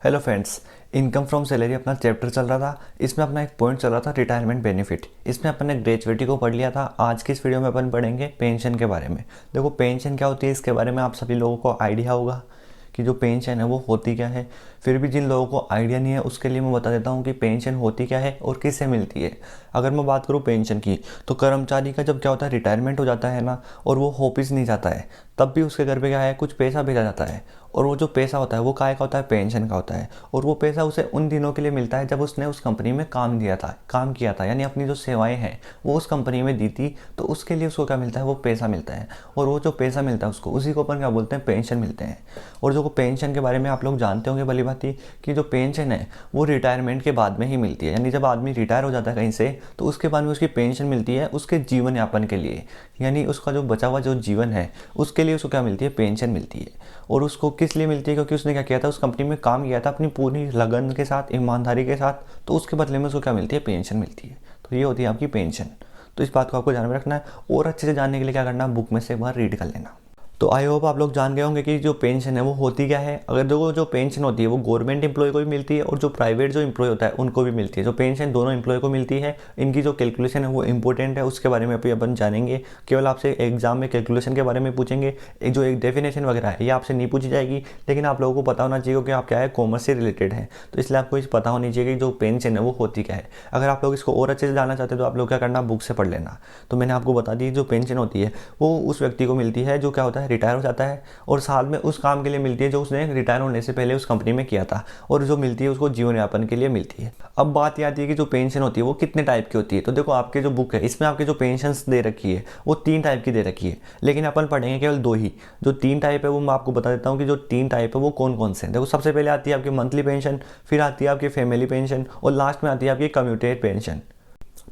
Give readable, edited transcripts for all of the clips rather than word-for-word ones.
Hello friends. Income from salary अपना chapter चल रहा था। इसमें अपना एक पॉइंट चल रहा था रिटायरमेंट बेनिफिट। इसमें अपन ने ग्रेजुएटी को पढ़ लिया था। आज की इस वीडियो में अपन पढ़ेंगे पेंशन के बारे में। देखो पेंशन क्या होती है इसके बारे में आप सभी लोगों को आइडिया होगा कि जो पेंशन है वो होती क्या है। फिर भी जिन लोगों को आइडिया नहीं है उसके लिए मैं बता देता हूँ कि पेंशन होती क्या है और किससे मिलती है। अगर मैं बात करूँ पेंशन की, तो कर्मचारी का जब क्या होता है रिटायरमेंट हो जाता है ना, और वो ऑफिस नहीं जाता है, तब भी उसके घर पे क्या है कुछ पैसा भेजा जाता है। और वो जो पैसा होता है वो काय का होता है, पेंशन का होता है। और वो पैसा उसे उन दिनों के लिए मिलता है जब उसने उस कंपनी में काम किया था, यानी अपनी जो सेवाएं हैं वो उस कंपनी में दी थी। तो उसके लिए उसको क्या मिलता है, वो पैसा मिलता है। और वो जो पैसा मिलता है उसको, उसी को अपन क्या बोलते हैं, पेंशन मिलते हैं। और जो पेंशन के बारे में आप लोग जानते होंगे भली बात ही, कि जो पेंशन है वो रिटायरमेंट के बाद में ही मिलती है। यानी जब आदमी रिटायर हो जाता है कहीं से, तो उसके बाद में उसकी पेंशन मिलती है उसके जीवन यापन के लिए। यानी उसका जो बचा हुआ जो जीवन है उसके लिए उसको क्या मिलती है, पेंशन मिलती है। और उसको किस लिए मिलती है, क्योंकि उसने क्या किया था, उस कंपनी में काम किया था अपनी पूरी लगन के साथ, ईमानदारी के साथ। तो उसके बदले में उसको क्या मिलती है, पेंशन मिलती है। तो ये होती है आपकी पेंशन। तो इस बात को आपको ध्यान में रखना है। और अच्छे से जानने के लिए क्या करना है, बुक में से एक बार रीड कर लेना। तो आई होप आप लोग जान गए होंगे कि जो पेंशन है वो होती क्या है। अगर देखो जो पेंशन होती है वो गवर्नमेंट एम्प्लॉय को भी मिलती है और जो प्राइवेट जो एम्प्लॉय होता है उनको भी मिलती है। जो पेंशन दोनों एम्प्लॉय को मिलती है, इनकी जो कैलकुलेशन है वो इंपॉर्टेंट है, उसके बारे में अभी अपन जानेंगे। केवल आपसे एग्जाम में कैलकुलेशन के बारे में पूछेंगे, जो एक डेफिनेशन वगैरह है ये आपसे नहीं पूछी जाएगी। लेकिन आप लोगों को पता होना चाहिए कि आप क्या है, कॉमर्स से रिलेटेड है, तो इसलिए आपको इस पता होनी चाहिए कि जो पेंशन है वो होती क्या है। अगर आप लोग इसको और अच्छे से जानना चाहते हैं तो आप लोग क्या करना, बुक से पढ़ लेना। तो मैंने आपको बता दी, जो पेंशन होती है वो उस व्यक्ति को मिलती है जो क्या होता है, रिटायर हो जाता है, और साथ में उस काम के लिए मिलती है जो उसने रिटायर होने से पहले उस कंपनी में किया था। और जो मिलती है उसको जीवन यापन के लिए मिलती है। अब बात ये आती है कि जो पेंशन होती है वो कितने टाइप की होती है। तो देखो आपके जो बुक है इसमें आपके जो पेंशन दे रखी है वो 3 टाइप की दे रखी है, लेकिन अपन पढ़ेंगे केवल 2 ही। जो 3 टाइप है वो मैं आपको बता देता हूँ कि जो 3 टाइप है वो कौन कौन से हैं। देखो सबसे पहले आती है आपकी मंथली पेंशन, फिर आती है आपकी फैमिली पेंशन, और लास्ट में आती है आपकी कम्यूटेड पेंशन।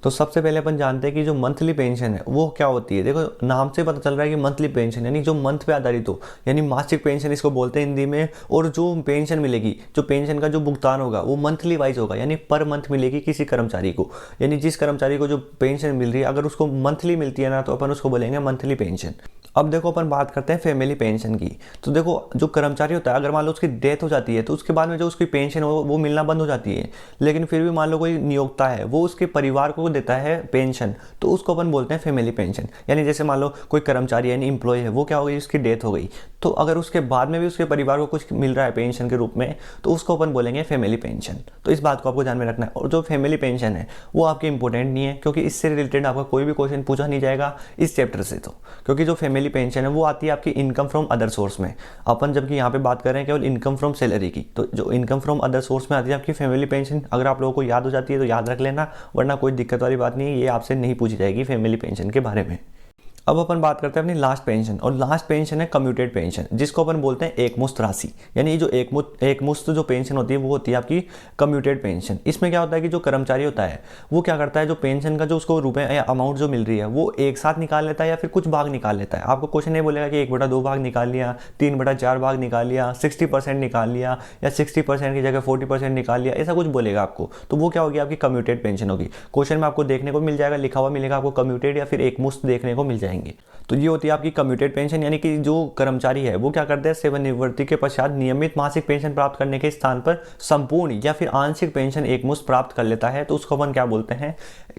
तो सबसे पहले अपन जानते हैं कि जो मंथली पेंशन है वो क्या होती है। देखो नाम से पता चल रहा है कि मंथली पेंशन यानी जो मंथ पे आधारित हो, यानी मासिक पेंशन इसको बोलते हैं हिंदी में। और जो पेंशन मिलेगी, जो पेंशन का जो भुगतान होगा वो मंथली वाइज होगा, यानी पर मंथ मिलेगी किसी कर्मचारी को। यानी जिस कर्मचारी को जो पेंशन मिल रही है अगर उसको मंथली मिलती है ना, तो अपन उसको बोलेंगे मंथली पेंशन। अब देखो अपन बात करते हैं फैमिली पेंशन की। तो देखो जो कर्मचारी होता है, अगर मान लो उसकी डेथ हो जाती है तो उसके बाद में जो उसकी पेंशन हो वो मिलना बंद हो जाती है। लेकिन फिर भी मान लो कोई नियोक्ता है वो उसके परिवार को देता है पेंशन, तो उसको अपन बोलते हैं फैमिली पेंशन। यानी जैसे मान लो कोई कर्मचारी यानी इंप्लॉय है, वो क्या हो गई, उसकी डेथ हो गई, तो अगर उसके बाद में भी उसके परिवार को कुछ मिल रहा है पेंशन के रूप में, तो उसको अपन बोलेंगे फैमिली पेंशन। तो इस बात को आपको ध्यान में रखना है। और जो फैमिली पेंशन है वो आपके इंपॉर्टेंट नहीं है, क्योंकि इससे रिलेटेड आपका कोई भी क्वेश्चन पूछा नहीं जाएगा इस चैप्टर से। तो क्योंकि जो फैमिली पेंशन है वो आती है आपकी इनकम फ्रॉम अदर सोर्स में। अपन जबकि यहाँ पे बात कर रहे हैं केवल इनकम फ्रॉम सैलरी की, तो जो इनकम फ्रॉम अदर सोर्स में आती है आपकी फैमिली पेंशन। अगर आप लोगों को याद हो जाती है तो याद रख लेना, वरना कोई दिक्कत वाली बात नहीं है, ये आपसे नहीं पूछी जाएगी फैमिली पेंशन के बारे में। अब अपन बात करते हैं अपनी लास्ट पेंशन, और लास्ट पेंशन है कम्यूटेड पेंशन, जिसको अपन बोलते हैं एक मुश्त राशि। यानी जो एक मुश्त जो पेंशन होती है वो होती है आपकी कम्यूटेड पेंशन। इसमें क्या होता है कि जो कर्मचारी होता है वो क्या करता है, जो पेंशन का जो उसको रुपए या अमाउंट जो मिल रही है वो एक साथ निकाल लेता है या फिर कुछ भाग निकाल लेता है। आपको क्वेश्चन नहीं बोलेगा कि 1/2 भाग निकाल लिया, 3/4 भाग निकाल लिया, 60% निकाल लिया, या 60% की जगह 40% निकाल लिया, ऐसा कुछ बोलेगा आपको। तो वो क्या होगी, आपकी कम्यूटेड पेंशन होगी। क्वेश्चन में आपको देखने को मिल जाएगा, लिखा हुआ मिलेगा आपको कम्यूटेड या फिर एक मुश्त देखने को मिल जाएंगे। तो ये होती है आपकी कम्यूटेड पेंशन। यानी कि जो कर्मचारी है वो क्या करते हैं, सेवानिवृत्ति के पश्चात नियमित मासिक पेंशन प्राप्त करने के स्थान पर संपूर्ण या फिर आंशिक पेंशन एक मुश्त प्राप्त कर लेता है, तो उसको अपन क्या बोलते हैं,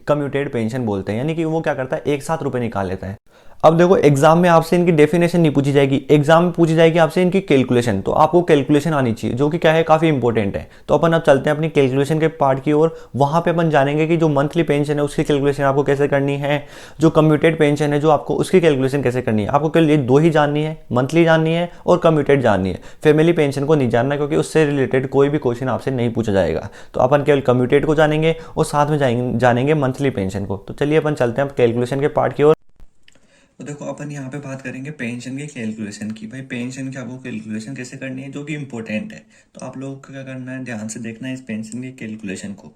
कम्यूटेड पेंशन बोलते हैं। यानी कि वो क्या करता है, एक साथ रुपए निकाल लेता है। अब देखो एग्जाम में आपसे इनकी डेफिनेशन नहीं पूछी जाएगी, एग्जाम में पूछी जाएगी आपसे इनकी कैलकुलेशन। तो आपको कैलकुलेशन आनी चाहिए, जो कि क्या है, काफी इंपॉर्टेंट है। तो अपन अब चलते हैं अपनी कैलकुलेशन के पार्ट की ओर। वहां पे अपन जानेंगे कि जो मंथली पेंशन है उसकी कैलकुलेशन आपको कैसे करनी है, जो कम्यूटेड पेंशन है जो आपको उसकी कैलकुलेशन कैसे करनी है। आपको केवल ये 2 ही जाननी है, मंथली जाननी है और कम्यूटेड जाननी है। फैमिली पेंशन को नहीं जानना, क्योंकि उससे रिलेटेड कोई भी क्वेश्चन आपसे नहीं पूछा जाएगा। तो अपन केवल कम्यूटेड को जानेंगे और साथ में जानेंगे मंथली पेंशन को। तो चलिए अपन चलते हैं कैलकुलेशन के पार्ट की ओर। तो देखो अपन यहाँ पे बात करेंगे पेंशन की कैलकुलेशन की। भाई पेंशन की आपको कैलकुलेशन कैसे करनी है, जो कि इंपॉर्टेंट है। तो आप लोगों को क्या करना है, ध्यान से देखना है इस पेंशन की कैलकुलेशन को।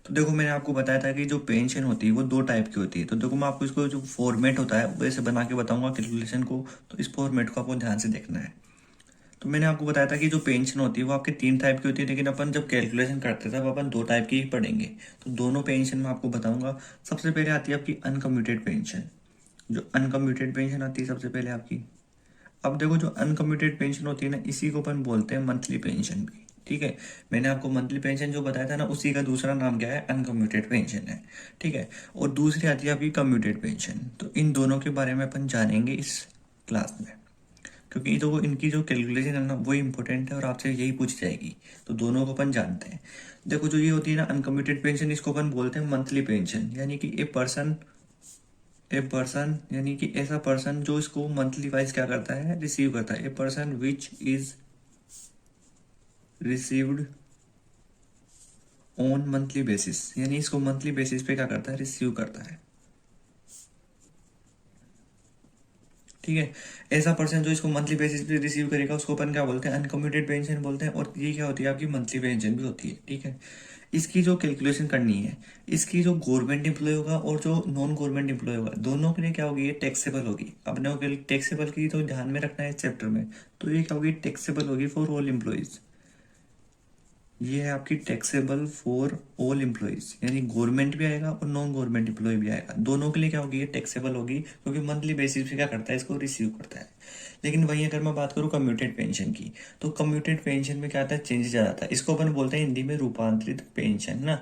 तो देखो मैंने आपको बताया था कि जो पेंशन होती है वो 2 टाइप की होती है। तो देखो मैं आपको इसको जो फॉर्मेट होता है वैसे बना के बताऊंगा कैलकुलेशन को। तो इस फॉर्मेट को आपको ध्यान से देखना है। तो मैंने आपको बताया था कि जो पेंशन होती है वो आपके 3 टाइप की होती है, लेकिन अपन जब कैलकुलेशन करते हैं तब अपन 2 टाइप की ही पढ़ेंगे। तो दोनों पेंशन में आपको बताऊंगा। सबसे पहले आती है आपकी अनकम्यूटेड पेंशन। जो अनकम्यूटेड पेंशन आती है सबसे पहले आपकी। अब देखो जो अनकम्यूटेड पेंशन होती है ना, इसी को अपन बोलते हैं मंथली पेंशन भी। ठीक है। मैंने आपको मंथली पेंशन जो बताया था ना, उसी का दूसरा नाम क्या है, अनकम्यूटेड पेंशन है। ठीक है। और दूसरी आती है आपकी कम्यूटेड पेंशन। तो इन दोनों के बारे में अपन जानेंगे इस क्लास में, क्योंकि तो इनकी जो कैलकुलेशन है ना वो इंपॉर्टेंट है और आपसे यही पूछ जाएगी। तो दोनों को अपन जानते हैं। देखो जो ये होती है ना अनकम्यूटेड पेंशन, इसको अपन बोलते हैं मंथली पेंशन, यानी कि ए पर्सन यानी कि ऐसा पर्सन जो इसको मंथली वाइज क्या करता है, रिसीव करता है। A person which is received on monthly basis, यानी इसको मंथली बेसिस पे क्या करता है, रिसीव करता है। ठीक है। ऐसा पर्सन जो इसको मंथली बेसिस पे रिसीव करेगा उसको अपन क्या बोलते हैं, अनकम्यूटेड पेंशन बोलते हैं। और ये क्या होती है, आपकी मंथली पेंशन भी होती है। ठीक है। इसकी जो कैलकुलेशन करनी है, इसकी जो गवर्नमेंट एम्प्लॉय होगा और जो नॉन गवर्नमेंट एम्प्लॉय होगा, दोनों के लिए क्या होगी, ये टैक्सेबल होगी। अपने को टैक्सेबल की तो ध्यान में रखना है इस चैप्टर में। तो ये क्या होगी, टैक्सेबल होगी फॉर ऑल एम्प्लॉयज। ये है आपकी टैक्सेबल फॉर ऑल एम्प्लॉयज, यानी गवर्नमेंट भी आएगा और नॉन गवर्नमेंट एम्प्लॉय भी आएगा, दोनों के लिए क्या होगी, ये टैक्सेबल होगी, क्योंकि मंथली बेसिस पे क्या करता है, इसको रिसीव करता है। लेकिन वहीं अगर मैं बात करूँ कम्यूटेड पेंशन की, तो कम्यूटेड पेंशन में क्या आता है, चेंजेस आ जाता है। इसको अपन बोलते हैं हिंदी में रूपांतरित पेंशन ना।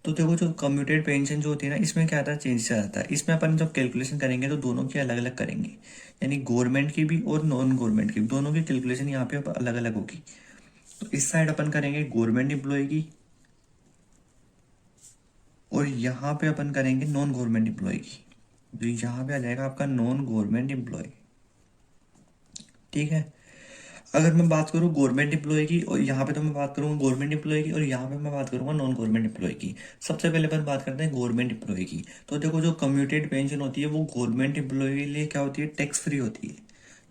तो देखो जो कम्यूटेड पेंशन जो होती है ना, इसमें क्या आता है, चेंजेस आ जाता है। इसमें अपन जब कैलकुलेशन करेंगे तो दोनों की अलग अलग करेंगे, यानी गवर्नमेंट की भी और नॉन गवर्नमेंट की भी, दोनों की कैलकुलेशन यहाँ पे अलग अलग होगी। तो इस साइड अपन करेंगे गवर्नमेंट एम्प्लॉय की, और यहाँ पे अपन करेंगे नॉन गवर्नमेंट एम्प्लॉय की। तो यहाँ पे आ जाएगा आपका नॉन गवर्नमेंट एम्प्लॉय। ठीक है। अगर मैं बात करूँ गवर्नमेंट एम्प्लॉय की, और यहाँ पे तो मैं बात करूंगा गवर्नमेंट एम्प्लॉय की, और यहाँ पे मैं बात करूंगा नॉन गवर्नमेंट एम्प्लॉय की। सबसे पहले अपन बात करते हैं गवर्नमेंट एम्प्लॉय की। तो देखो जो कम्यूटेड पेंशन होती है वो गवर्नमेंट एम्प्लॉय के लिए क्या होती है, टैक्स फ्री होती है।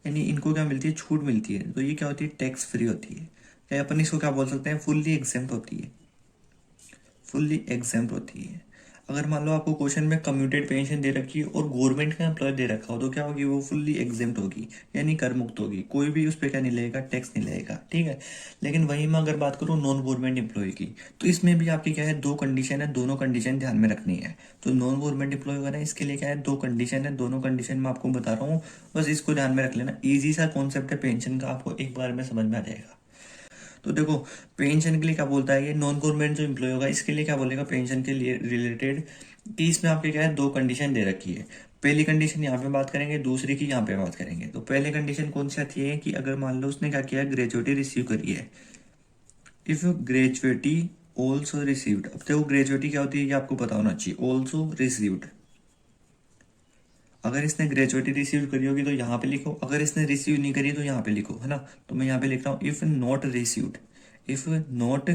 यानी इनको क्या मिलती है, छूट मिलती है। तो ये क्या होती है, टैक्स फ्री होती है, या अपन इसको क्या बोल सकते हैं, फुल्ली एग्जेम्प्ट होती है। फुल्ली एग्जाम्प्ट होती है। अगर मान लो आपको क्वेश्चन में कम्यूटेड पेंशन दे रखी है और गवर्नमेंट का एम्प्लॉय दे रखा हो, तो क्या होगी, वो फुल्ली एग्जेम्प्ट होगी, यानी कर मुक्त होगी, कोई भी उस पर क्या नहीं लगेगा, टैक्स नहीं लगेगा। ठीक है। लेकिन वहीं मैं अगर बात करूँ नॉन गवर्नमेंट एम्प्लॉय की, तो इसमें भी आपकी क्या है, दो कंडीशन है, दोनों कंडीशन ध्यान में रखनी है। तो नॉन गवर्नमेंट एम्प्लॉय वगैरह इसके लिए क्या है, दो कंडीशन है, दोनों कंडीशन मैं आपको बता रहा हूँ, बस इसको ध्यान में रख लेना। ईजी सा कॉन्सेप्ट है पेंशन का, आपको एक बार में समझ में आ जाएगा। तो देखो पेंशन के लिए क्या बोलता है, ये नॉन गवर्नमेंट जो एम्प्लॉय होगा इसके लिए क्या बोलेगा पेंशन के लिए रिलेटेड, कि इसमें आपके क्या है, दो कंडीशन दे रखी है। पहली कंडीशन यहाँ पे बात करेंगे, दूसरी की यहाँ पे बात करेंगे। तो पहली कंडीशन कौन सी आती है, कि अगर मान लो उसने क्या किया है, ग्रेजुएटी रिसीव करी है। इफ ग्रेजुएटी ऑल्सो रिसीव्ड, अब देखो ग्रेजुएटी क्या होती है ये आपको पता होना चाहिए, ऑल्सो रिसीव्ड। अगर इसने ग्रेजुएटी रिसीव करी होगी तो यहाँ पे लिखो, अगर इसने रिसीव नहीं करी तो यहाँ पे लिखो, है ना। तो मैं यहाँ पे लिख रहा हूँ if not received, if not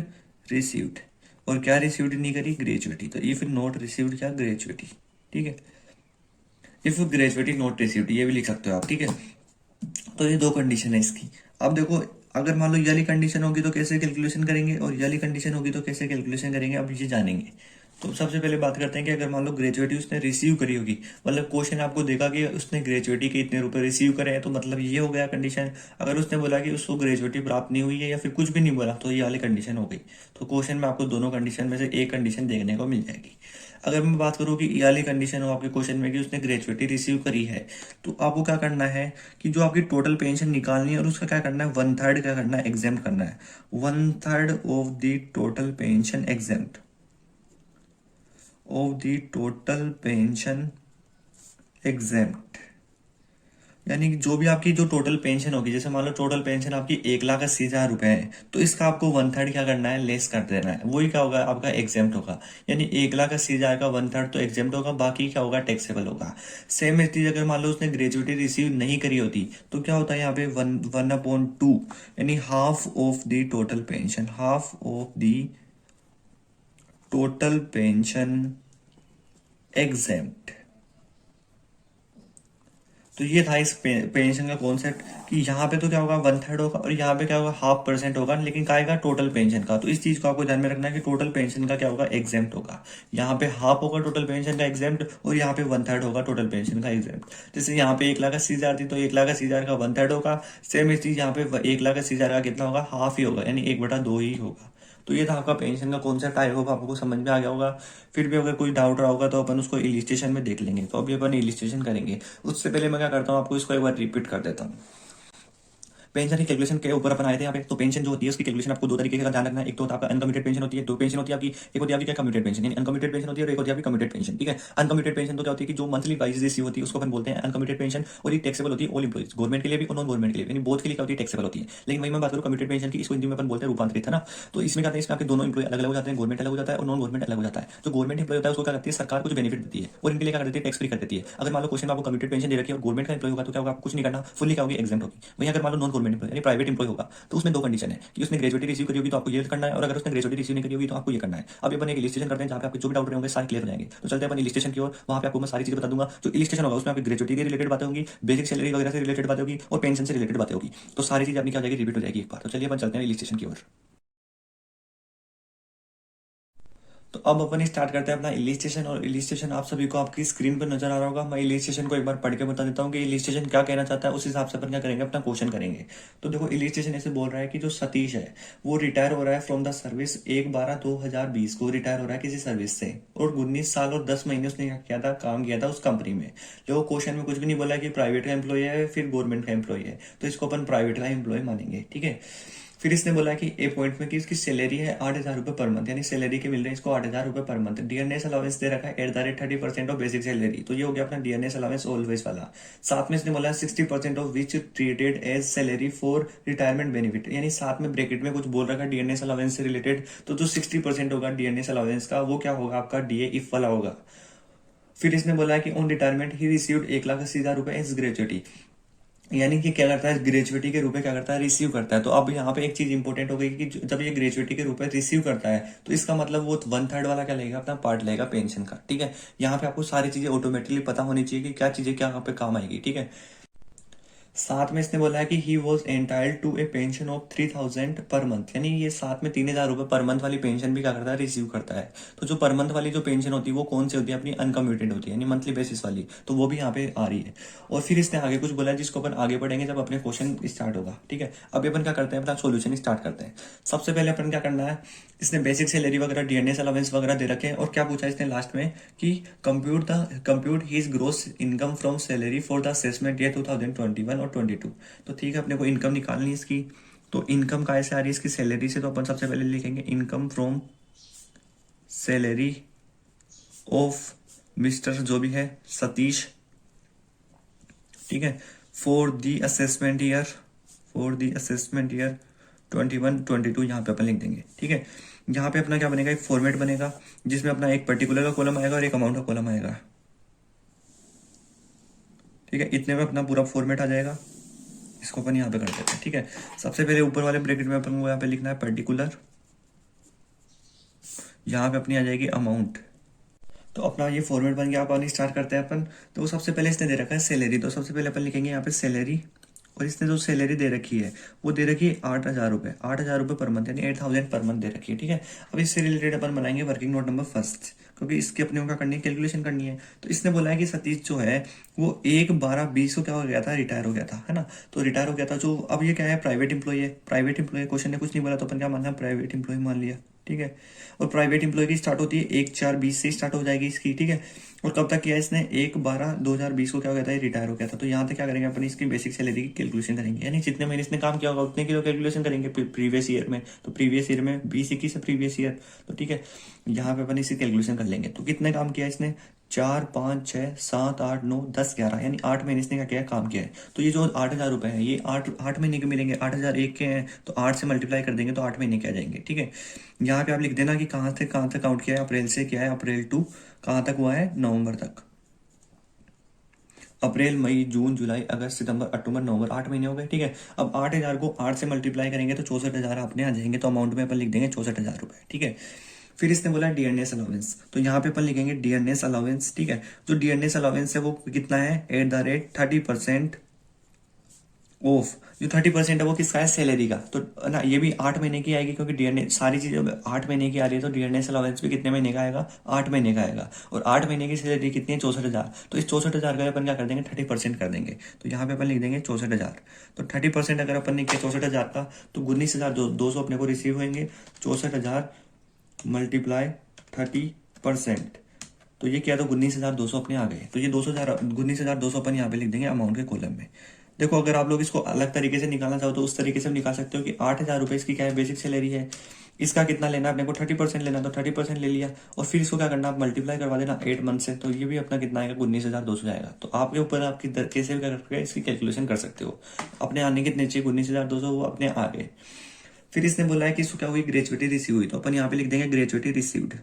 received. और क्या रिसीव्ड नहीं करी, ग्रेजुएटी। तो इफ नॉट रिसीव्ड क्या, ग्रेजुएटी। ठीक है। इफ ग्रेजुएटी नॉट रिसीव्ड ये भी लिख सकते हो आप। ठीक है। तो ये दो कंडीशन है इसकी। अब देखो अगर मान लो ये वाली कंडीशन होगी तो कैसे कैलकुलेशन करेंगे, और ये वाली कंडीशन होगी तो कैसे कैलकुलेशन करेंगे, अब ये जानेंगे। तो सबसे पहले बात करते हैं कि अगर मान लो ग्रेजुएटी उसने रिसीव करी होगी, मतलब क्वेश्चन आपको देखा कि उसने ग्रेजुएटी के इतने रुपए रिसीव करे हैं, तो मतलब ये हो गया कंडीशन। अगर उसने बोला कि उसको ग्रेजुएटी प्राप्त नहीं हुई है या फिर कुछ भी नहीं बोला, तो ये वाली कंडीशन हो गई। तो क्वेश्चन में आपको दोनों कंडीशन में से एक कंडीशन देखने को मिल जाएगी। अगर मैं बात करूँ कि ये वाली कंडीशन हो आपके क्वेश्चन में कि उसने ग्रेजुएटी रिसीव करी है, तो आपको क्या करना है, कि जो आपकी टोटल पेंशन निकालनी है और उसका क्या करना है, 1/3 क्या करना है, एग्जेम्प्ट करना है। 1/3 of the total pension exempt, of the total pension exempt. यानी कि जो भी आपकी जो टोटल पेंशन होगी, जैसे मान लो टोटल पेंशन आपकी 1,80,000 रुपए है, तो इसका आपको 1/3 क्या करना है, लेस कर देना है। वही क्या होगा, आपका एग्जेम्प्ट होगा। यानी 1,80,000 का 1/3 तो एग्जेम्प्ट होगा, बाकी क्या होगा, टैक्सेबल होगा। सेम चीज अगर मान लो उसने ग्रेजुएटी रिसीव नहीं करी होती, तो क्या होता है यहाँ पे 1/2, यानी half of the total pension, half of the total pension exempt. तो ये था इस पेंशन का कॉन्सेप्ट, कि यहाँ पे तो क्या होगा, 1/3 होगा, और यहाँ पे क्या होगा, 0.5% होगा, लेकिन क्या आएगा, टोटल पेंशन का। तो इस चीज को आपको ध्यान में रखना है कि टोटल पेंशन का क्या होगा, एग्जेम्प्ट होगा। यहाँ पे हाफ होगा टोटल पेंशन का एग्जेम्प्ट, और यहाँ पे 1/3 होगा टोटल पेंशन का एग्जेम्प्ट। जैसे यहाँ पे 1,80,000 थी, तो 1,80,000 का 1/3 होगा। सेम इस चीज यहाँ पे 1,80,000 का कितना होगा, हाफ ही होगा, यानी 1/2 ही होगा। तो ये था आपका पेंशन का कॉन्सेप्ट, आई होप आपको समझ में आ गया होगा। फिर भी अगर कोई डाउट रहा होगा तो अपन उसको इलिस्ट्रेशन में देख लेंगे। तो अभी अपन इलिस्ट्रेशन करेंगे, उससे पहले मैं क्या करता हूँ, आपको इसको एक बार रिपीट कर देता हूँ। पेंशन की कैलकुलेशन के ऊपर अपन आए थे यहाँ पे। तो पेंशन जो होती है उसकी कैलकुलेशन आपको दो तरीके का ध्यान रखना है। एक तो आपका अनकमिटेड पेंशन होती है, दो पेंशन होती है आपकी, एक होती है आपकी क्या कमिटेड पेंशन, यानी अनकमिटेड पेंशन होती है और एक होती है आपकी कमिटेड पेंशन, ठीक है। अनकमिटेड पेंशन तो क्या होती है कि जो मंथली वाइज रिसीव होती है उसको अपन बोलते हैं अनकमिटेड पेंशन, और ये टैक्सेबल होती है ऑल एम्प्लॉइज, गवर्नमेंट के लिए भी और नॉन गवर्नमेंट के लिए, यानी बोथ के लिए क्या होती है टैक्सेबल होती है। लेकिन वही मैं बात करूँ कमिटेड पेंशन की, इसको हिंदी में अपन बोलते हैं रूपांतरित, है ना। तो इसमें क्या है, इसमें आपके दोनों एम्प्लॉय अलग अलग हो जाते हैं, गवर्नमेंट अलग हो जाता है और नॉन गवर्नमेंट अलग हो जाता है। जो गवर्नमेंट एम्प्लॉय होता है उसको क्या करती है सरकार कुछ बेनिफिट देती है और इनके लिए क्या कर देती है टैक्स फ्री कर देती है। अगर मान लो क्वेश्चन में आपको कमिटेड पेंशन दे रखी है और गवर्नमेंट का एम्प्लॉय होगा तो क्या होगा, आपको कुछ नहीं करना, फुल्ली क्या होगी एग्जाम होगी। वहीं अगर मान लो नॉन गवर्नमेंट एम्प्लॉय यानी प्राइवेट एम्प्लॉय होगा तो उसमें दो कंडीशन है कि उसने ग्रेजुएटी रिसीव करी होगी तो आपको ये करना है, और अगर उसने ग्रेजुएटी रिसीव नहीं करी होगी तो आपको ये करना है। अब अपन एक इलिस्ट्रेशन करते हैं जहाँ पे आपके जो भी डाउट रहे होंगे सारे क्लियर हो जाएंगे। तो चलते हैं अपन इलिस्ट्रेशन की ओर, वहाँ पे आपको मैं सारी चीजें बता दूंगा। जो इलिस्ट्रेशन होगा उसमें आपकी ग्रेजुएटी के रिलेटेड बातें होंगी, बेसिक सैलरी वगैरह से रिलेटेड बातें होगी और पेंशन से रिलेटेड बातें होगी। तो सारी चीजें अपनी क्या हो जाएगी रिपीट हो जाएगी एक बार। तो चलिए अपन चलते हैं इलिस्ट्रेशन की ओर। तो अब अपन स्टार्ट करते हैं अपना इलिस्ट्रेशन, और इलिस्ट्रेशन आप सभी को आपकी स्क्रीन पर नजर आ रहा होगा। मैं इलिस्ट्रेशन को एक बार पढ़ के बता देता हूँ कि इलिस्ट्रेशन क्या कहना चाहता है, उस हिसाब से अपन क्या करेंगे अपना क्वेश्चन करेंगे। तो देखो इलिस्ट्रेशन ऐसे बोल रहा है कि जो सतीश है वो रिटायर हो रहा है फ्रॉम द सर्विस 1/12/2020 को रिटायर हो रहा है किसी सर्विस से, और 19 साल और 10 महीने उसने क्या किया था, काम किया था उस कंपनी में। देखो क्वेश्चन में कुछ भी नहीं बोला कि प्राइवेट का एम्प्लॉय है फिर गवर्नमेंट का एम्प्लॉय है, तो इसको अपन प्राइवेट का एम्प्लॉय मानेंगे, ठीक है। फिर इसने बोला कि ए पॉइंट में कि इसकी सैलरी है 8,000 रुपये पर मंथ, यानी सैलरी के मिल रहे हैं इसको 8,000 रुपये पर मंथ। डीएनएस अलाउंस दे रखा है @30% ऑफ बेसिक सैलरी, तो ये हो गया अपना डीएनएस अलाउंस ऑलवेज वाला। साथ में इसने बोला 60% of which treated as salary for retirement benefit, यानी साथ में ब्रैकेट में कुछ बोल रखा है डीएनएस अलाउंस से रिलेटेड। तो जो 60% होगा डीएनएस अलाउंस का वो क्या होगा आपका डीए इफ वाला होगा। फिर इसने बोला है कि ऑन रिटायरमेंट ही रिसीव्ड 1,80,000 रुपये एज ग्रेजुएटी, यानी कि क्या करता है ग्रेजुएटी के रूप में क्या करता है रिसीव करता है। तो अब यहाँ पे एक चीज इंपॉर्टेंट हो गई कि जब ये ग्रेजुएटी के रूप में रिसीव करता है तो इसका मतलब वो 1/3 वाला क्या लेगा अपना पार्ट लेगा पेंशन का, ठीक है। यहाँ पे आपको सारी चीजें ऑटोमेटिकली पता होनी चाहिए कि क्या चीजें क्या यहाँ पे काम आएगी, ठीक है। साथ में इसने बोला है कि he was entitled to a pension of 3,000 per month, यानी ये साथ में 3,000 रुपये पर मंथ वाली पेंशन भी क्या करता है रिसीव करता है। तो जो पर मंथ वाली जो पेंशन होती है वो कौन सी होती है अपनी अनकम्यूटेड होती है, यानी मंथली बेसिस वाली, तो वो भी यहाँ पे आ रही है। और फिर इसने आगे कुछ बोला है जिसको अपन आगे पढ़ेंगे जब अपने क्वेश्चन स्टार्ट होगा, ठीक है। अभी अपन क्या करते हैं अपना सोल्यूशन स्टार्ट करते हैं। सबसे पहले अपन क्या करना है, इसने बेसिक सैलरी वगैरह डीएनएस अलाउंस वगैरह दे रखे हैं, और क्या पूछा इसने लास्ट में कि compute his gross income from salary for the assessment year 2021 और 22। तो ठीक है अपने को इनकम निकालनी है इसकी। तो इनकम कहाँ से आ रही है इसकी सैलरी से, तो अपन सबसे पहले लिखेंगे income from salary of mister जो भी है सतीश, ठीक है, फॉर दी असेसमेंट ईयर 21-22 यहाँ पे अपन लिख देंगे, ठीक है। यहाँ पे अपना क्या बनेगा एक फॉर्मेट बनेगा जिसमें अपना एक पर्टिकुलर का कॉलम आएगा और एक अमाउंट का कॉलम आएगा, ठीक है। इतने में अपना पूरा फॉर्मेट आ जाएगा। इसको अपन यहाँ पे कर देते हैं, ठीक है। सबसे पहले ऊपर वाले ब्रैकेट में अपन को यहाँ पे लिखना है पर्टिकुलर, यहाँ पे अपनी आ जाएगी अमाउंट। तो अपना ये फॉर्मेट बन गया, अपन स्टार्ट करते हैं अपन। तो सबसे पहले इसने दे रखा है सैलरी, तो सबसे पहले अपन लिखेंगे यहाँ पे सैलरी, और इसने जो सैलरी दे रखी है वो दे रखी है 8,000 रुपये, 8,000 रुपये पर मंथ, यानी 8,000 पर मंथ दे रखी है, ठीक है। अब इससे रिलेटेड अपन बनाएंगे वर्किंग नोट नंबर फर्स्ट, क्योंकि इसके अपने को क्या करनी है कैलकुलेशन करनी है। तो इसने बोला है कि सतीश जो है वो 1/12/20 को क्या हो गया था रिटायर हो गया था, है ना। तो रिटायर हो गया था जो, अब ये क्या है प्राइवेट एम्प्लॉय है, प्राइवेट एम्प्लॉय क्वेश्चन ने कुछ नहीं बोला तो अपन क्या मानना है प्राइवेट एम्प्लॉय मान लिया, ठीक है। और प्राइवेट एम्प्लॉय की स्टार्ट होती है 1/4/20 से स्टार्ट हो जाएगी इसकी, ठीक है। और कब तक किया इसने 1/12/2020 को क्या हो गया था रिटायर हो गया था। तो यहाँ तक क्या करेंगे अपन इसकी बेसिक सैलरी की कैलकुलेशन करेंगे, यानी जितने महीने इसने काम किया होगा उतने की कैलकुलेशन करेंगे प्रीवियस ईयर में। तो प्रीवियस ईयर में 20-21 से प्रीवियस ईयर, तो ठीक है यहाँ पे अपन इसकी कैलकुलेशन कर लेंगे। तो कितने काम किया इसने 4, 5, 6, 7, 8, 9, 10, 11, यानी 8 महीने इसने क्या किया काम किया है। तो ये जो 8,000 रुपये है ये 8 महीने के मिलेंगे, 8,000 एक के हैं तो 8 से मल्टीप्लाई कर देंगे तो 8 महीने के आ जाएंगे, ठीक है। यहाँ पे आप लिख देना कि कहाँ तक काउंट किया है, अप्रैल से किया है, अप्रैल टू कहाँ तक हुआ है नवंबर तक। अप्रैल, मई, जून, जुलाई, अगस्त, सितंबर, अक्टूबर, नवंबर, 8 महीने हो गए, ठीक है। अब 8,000 को 8 से मल्टीप्लाई करेंगे तो 64,000 अपने आ जाएंगे, तो अमाउंट में अपन लिख देंगे 64,000 रुपये, ठीक है। फिर इसने बोला डीएनएस अलाउंस, तो यहाँ पे अपन लिखेंगे डीएनएस अलाउंस, ठीक है। जो डीएनएस अलाउंस है वो कितना है @30% ऑफ, जो 30% है वो किसका है सैलरी का। तो ना ये भी 8 महीने की आएगी, क्योंकि डीएनएस सारी चीजें 8 महीने की आ रही है, तो डीएनएस अलाउंस भी कितने महीने का आएगा 8 महीने का आएगा। और 8 महीने की सैलरी कितनी है 64,000, तो इस 64,000 का अपन क्या कर देंगे 30% कर देंगे। तो यहाँ पे अपन लिख देंगे 64,000। तो 30% अगर अपन ने किया 64,000 का तो 19,200 अपने को रिसीव होंगे। 64,000 मल्टीप्लाई 30%, तो ये क्या, तो 19,200 अपने आ गए। तो ये 19,200 अपन यहाँ पे लिख देंगे अमाउंट के कॉलम में। देखो अगर आप लोग इसको अलग तरीके से निकालना चाहो तो उस तरीके से हम निकाल सकते हो कि 8,000 रुपये इसकी क्या है, बेसिक सैलरी है। इसका कितना लेना है अपने को, 30% लेना, तो 30% ले लिया। और फिर इसको क्या करना, आप मल्टीप्लाई करवा देना 8 मंथ से, तो ये भी अपना कितना आएगा, 19,200 जाएगा। तो आपके ऊपर आपकी कैसे भी करके इसकी कैलकुलेशन कर सकते हो। अपने आने कितने चाहिए, 19,200, वो अपने आ गए। फिर इसने बोला है कि इसको क्या हुई, ग्रेजुएटी रिसीव हुई, तो अपन यहाँ पे लिख देंगे ग्रेजुएटी रिसीव्ड।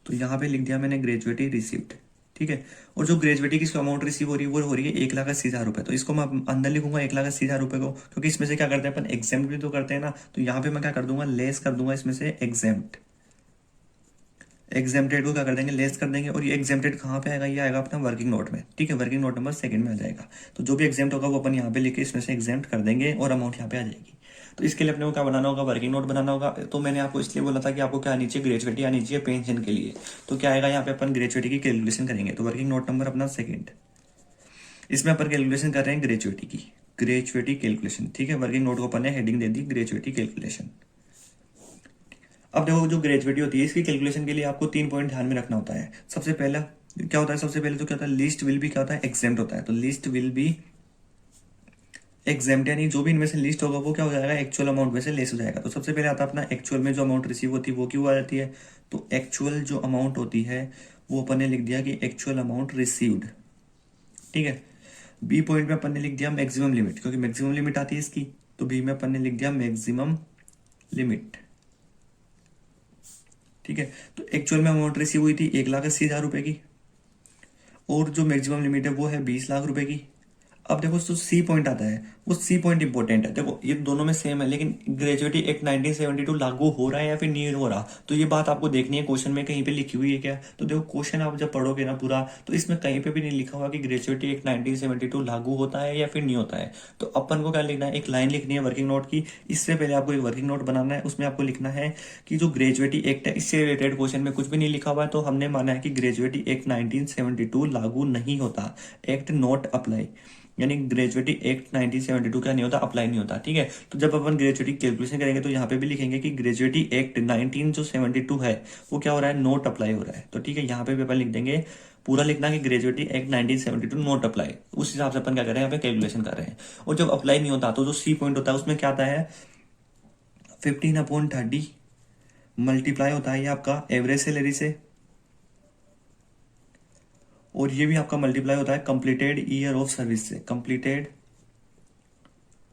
तो यहाँ पे लिख दिया मैंने ग्रेजुएटी रिसीव्ड, ठीक है। और जो ग्रेजुएटी की अमाउंट रिसीव हो रही है वो हो रही है 1,80,000 रुपये। तो इसको मैं अंदर लिखूंगा 1,80,000 रुपये को, क्योंकि इसमें से क्या करते हैं अपन, एग्जाम्प्ट भी तो करते हैं ना। तो यहाँ पे मैं क्या कर दूंगा, लेस कर दूंगा इसमें से एग्जाम्प्ट। एग्जेम्प्टेड को क्या कर देंगे, लेस कर देंगे। और ये एग्जेम्प्टेड कहाँ पे आएगा, ये आएगा अपना वर्किंग नोट में, ठीक है। वर्किंग नोट नंबर सेकंड में आ जाएगा। तो जो भी एग्जेम्प्ट होगा वो अपन यहाँ पे लिख के इसमें से एग्जेम्प्ट कर देंगे और अमाउंट यहाँ पे आ जाएगी। तो इसके लिए अपने को क्या बनाना होगा, वर्किंग नोट बनाना होगा। तो मैंने आपको इसलिए बोला था कि आपको क्या आनी चाहिए, ग्रेजुएटी आनी चाहिए पेंशन के लिए। तो क्या आएगा, यहाँ पे अपन ग्रेजुएटी की कैलकुलेशन करेंगे। तो वर्किंग नोट नंबर अपना सेकंड, इसमें अपन कैलकुलेशन कर रहे हैं ग्रेजुएटी की, ग्रेजुएटी कैलकुलेशन, ठीक है। वर्किंग नोट को अपन ने हेडिंग दे दी ग्रेजुएटी कैलकुलेशन। अब देखो जो ग्रेजुएटी होती है इसकी कैलकुलेशन के लिए आपको 3 पॉइंट ध्यान में रखना होता है। सबसे पहला क्या होता है, सबसे पहले तो क्या होता है, लिस्ट विल बी क्या होता है, एग्जेम्प्ट होता है। तो लिस्ट विल बी एग्जेम्प्ट, यानी जो भी इनमें से लिस्ट होगा वो क्या हो जाएगा, एक्चुअल अमाउंट में से लेस हो जाएगा। तो सबसे पहले आता है अपना एक्चुअल में जो अमाउंट रिसीव होती है वो क्यों आ जाती है। तो एक्चुअल जो अमाउंट होती है वो अपन ने लिख दिया कि एक्चुअल अमाउंट रिसीव्ड, ठीक है। बी पॉइंट में अपन ने लिख दिया मैक्सिमम लिमिट, क्योंकि मैक्सिमम लिमिट आती है इसकी। तो बी में अपन ने लिख दिया मैक्सिमम लिमिट, ठीक है। तो एक्चुअल में अमाउंट रिसीव हुई थी 1,80,000 रुपए की, और जो मैक्सिमम लिमिट है वो है 20 लाख रुपए की। अब देखो जो सी पॉइंट आता है वो सी पॉइंट इंपॉर्टेंट है। देखो ये दोनों में सेम है, लेकिन ग्रेजुएटी एक्ट 1972 लागू हो रहा है या फिर नहीं हो रहा, तो ये बात आपको देखनी है। क्वेश्चन में कहीं पे लिखी हुई है क्या, तो देखो क्वेश्चन आप जब पढ़ोगे ना पूरा, तो इसमें कहीं पे भी नहीं लिखा हुआ कि ग्रेजुएटी एक्ट 1972 लागू होता है या फिर नहीं होता है। तो अपन को क्या लिखना है, एक लाइन लिखनी है वर्किंग नोट की। इससे पहले आपको एक वर्किंग नोट बनाना है, उसमें आपको लिखना है कि जो ग्रेजुएटी एक्ट है इससे रिलेटेड क्वेश्चन में कुछ भी नहीं लिखा हुआ है, तो हमने माना है कि ग्रेजुएटी एक्ट 1972 लागू नहीं होता, एक्ट नॉट अप्लाई, यानी ग्रेजुएटी एक्ट 1972 क्या नहीं होता, अप्लाई नहीं होता, ठीक है। तो जब अपन ग्रेजुएटी कैलकुलेशन करेंगे तो यहाँ पे भी लिखेंगे कि ग्रेजुएटी एक्ट 1972 है वो क्या हो रहा है, नोट अप्लाई हो रहा है। तो ठीक है, यहाँ पे भी अपन लिख देंगे, पूरा लिखना कि ग्रेजुएटी एक्ट 1972 नोट अप्लाई। उस हिसाब से अपन क्या कर रहे हैं, यहाँ पे कैलकुलेशन कर रहे हैं। और जब अप्लाई नहीं होता तो जो सी पॉइंट होता है उसमें क्या आता है, 15/30 मल्टीप्लाई होता है ये आपका एवरेज सैलरी से, और ये भी आपका मल्टीप्लाई होता है कंप्लीटेड ईयर ऑफ सर्विस से, कंप्लीटेड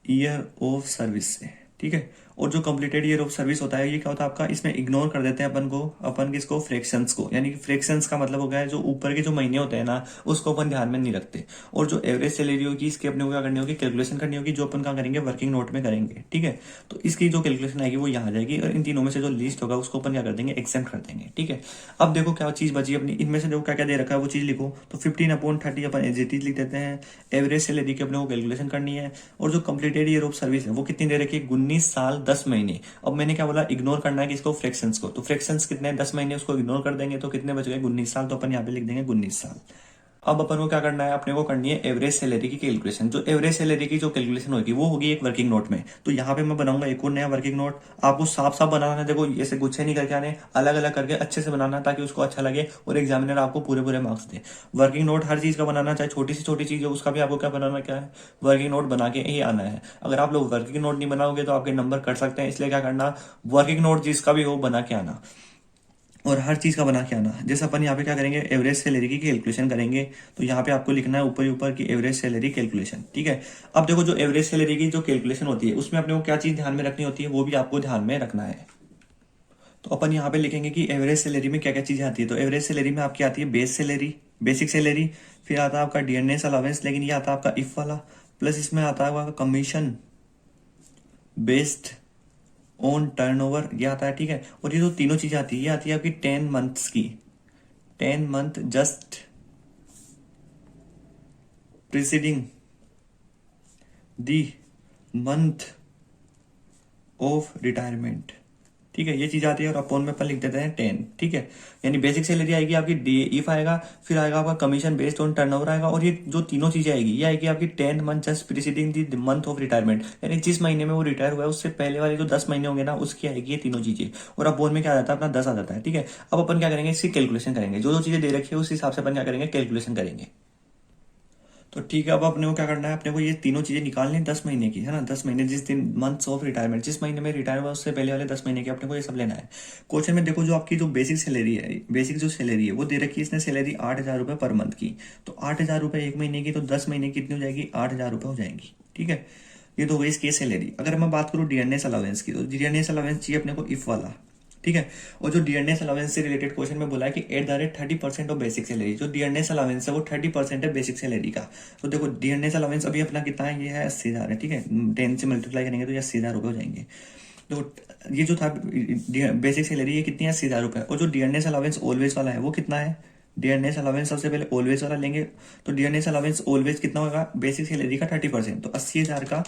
ईयर ऑफ सर्विस से, ठीक है। और जो कंप्लीटेड ईयर ऑफ सर्विस होता है ये क्या होता है आपका, इसमें इग्नोर कर देते हैं अपन को, अपन किसको, फ्रैक्शंस को। यानी कि फ्रैक्शंस का मतलब हो गया है जो ऊपर के जो महीने होते हैं ना उसको अपन ध्यान में नहीं रखते। और जो एवरेज सैलरी होगी इसकी अपने को क्या करनी होगी, कैलकुलेशन करनी होगी, जो अपन क्या करेंगे, वर्किंग नोट में करेंगे, ठीक है। तो इसकी जो कैलकुलेशन आएगी वो यहाँ आ जाएगी, और इन तीनों में से जो लिस्ट होगा उसको अपन क्या कर देंगे, एग्जेम्प्ट कर देंगे, ठीक है। अब देखो क्या चीज बची अपनी, इनमें से देखो क्या क्या दे रखा है वो चीज लिखो। तो 15/30 अपन एज इट इज लिख देते हैं। एवरेज सैलरी की अपने को कैलकुलेशन करनी है। और जो कंप्लीटेड ईयर ऑफ सर्विस है वो कितनी दे रखी है, 19 साल 10 महीने। अब मैंने क्या बोला, इग्नोर करना है किसको, फ्रैक्शंस को। तो फ्रैक्शंस कितने हैं, 10 महीने, उसको इग्नोर कर देंगे तो कितने बच गए, 19 साल। तो अपन यहाँ पे लिख देंगे 19 साल। अब अपन को क्या करना है, अपने को करनी है एवरेज सैलरी की कैलकुलेशन। जो एवरेज सैलरी की जो कैलकुलेशन होगी वो होगी एक वर्किंग नोट में। तो यहाँ पे मैं बनाऊंगा एक और नया वर्किंग नोट। आपको साफ साफ बनाना है, देखो ऐसे गुच्छे नहीं करके आने, अलग अलग करके अच्छे से बनाना है ताकि उसको अच्छा लगे और एग्जामिनर आपको पूरे पूरे मार्क्स दे। वर्किंग नोट हर चीज का बनाना, चाहे छोटी से छोटी चीज हो उसका भी आपको क्या बनाना, क्या है, वर्किंग नोट बना के ही आना है। अगर आप लोग वर्किंग नोट नहीं बनाओगे तो आपके नंबर कट सकते हैं, इसलिए क्या करना, वर्किंग नोट जिसका भी हो बना के आना, और हर चीज का बना के आना। जैसे अपन यहाँ पे क्या करेंगे, एवरेज सैलरी की कैलकुलेशन करेंगे। तो यहाँ पे आपको लिखना है ऊपर ऊपर की एवरेज सैलरी कैलकुलेशन, ठीक है। अब देखो जो एवरेज सैलरी की जो कैलकुलेशन होती है उसमें अपने को क्या चीज ध्यान में रखनी होती है वो भी आपको ध्यान में रखना है। तो अपन यहाँ पे लिखेंगे कि एवरेज सैलरी में क्या क्या चीजें आती है। तो एवरेज सैलरी में आपकी आती है बेस सैलरी, बेसिक सैलरी, फिर आता है आपका डीएनएस अलावेंस, लेकिन ये आता है आपका इफ वाला, प्लस इसमें आता है आपका कमीशन बेस्ड ऑन टर्नओवर, ये आता है, ठीक है। और ये जो तीनों चीजें आती है ये आती है आपकी 10 मंथ्स की, 10 month just preceding the month of retirement, ठीक है। ये चीज आती है और अपॉन में अपन लिख देते हैं 10, ठीक है। यानी बेसिक सैलरी आएगी आपकी, डी इफ आएगा, फिर आएगा आपका कमीशन बेस्ड ऑन टर्नओवर आएगा, और ये जो तीनों चीजें आएगी ये आएगी आपकी 10 month just preceding the month of retirement, यानी जिस महीने में वो रिटायर हुआ है उससे पहले वाले जो 10 महीने होंगे ना उसकी आएगी ये तीनों चीजें। और अपॉन में क्या आ जाता है अपना 10 आ जाता है, ठीक है। अब अपन क्या करेंगे, इसकी कैलकुलेशन करेंगे, जो जो चीजें दे रखी है उस हिसाब से अपन क्या करेंगे, कैलकुलेशन करेंगे। तो ठीक है, अब अपने को क्या करना है, अपने को ये तीनों चीजें निकालनी है 10 महीने की, है ना। 10 महीने, जिस दिन मंथ्स ऑफ रिटायरमेंट, जिस महीने में रिटायर हुआ उससे पहले वाले 10 महीने की अपने को ये सब लेना है। क्वेश्चन में देखो, जो आपकी जो बेसिक सैलरी है, बेसिक जो सैलरी है वो दे रखी है इसने, सैलरी 8,000 रुपये पर मंथ की। तो 8,000 रुपये 1 महीने की, तो 10 महीने की कितनी हो जाएगी, 8,000 रुपये हो जाएंगी, ठीक है। ये तो हो गई इसकी सैलरी। अगर मैं बात करूँ डीएनएस अलाउंस की, तो डीएनएस अलाउंस चाहिए अपने को इफ वाला, ठीक है। और जो डीएनएस अलाउंस से रिलेटेड क्वेश्चन में बोला है कि at the rate 30% of basic salary, जो डीएनएस अलाउंस है वो 30% है बेसिक सैलरी का। तो देखो डीएनएस अलाउंस अभी अपना कितना है, ये है 80,000 है, ठीक है। 10 से मल्टीप्लाई करेंगे तो ये 80,000 रुपये हो जाएंगे। तो ये जो था बेसिक सैलरी, ये कितनी है, 80,000 रुपये। और जो डीएनएस अलाउंस ऑलवेज वाला है वो कितना है, डीएनएस अलाउंस सबसे पहले ऑलवेज वाला लेंगे। तो डीएनएस अलाउंस ऑलवेज कितना होगा, बेसिक सैलरी का 30%, तो 80,000 का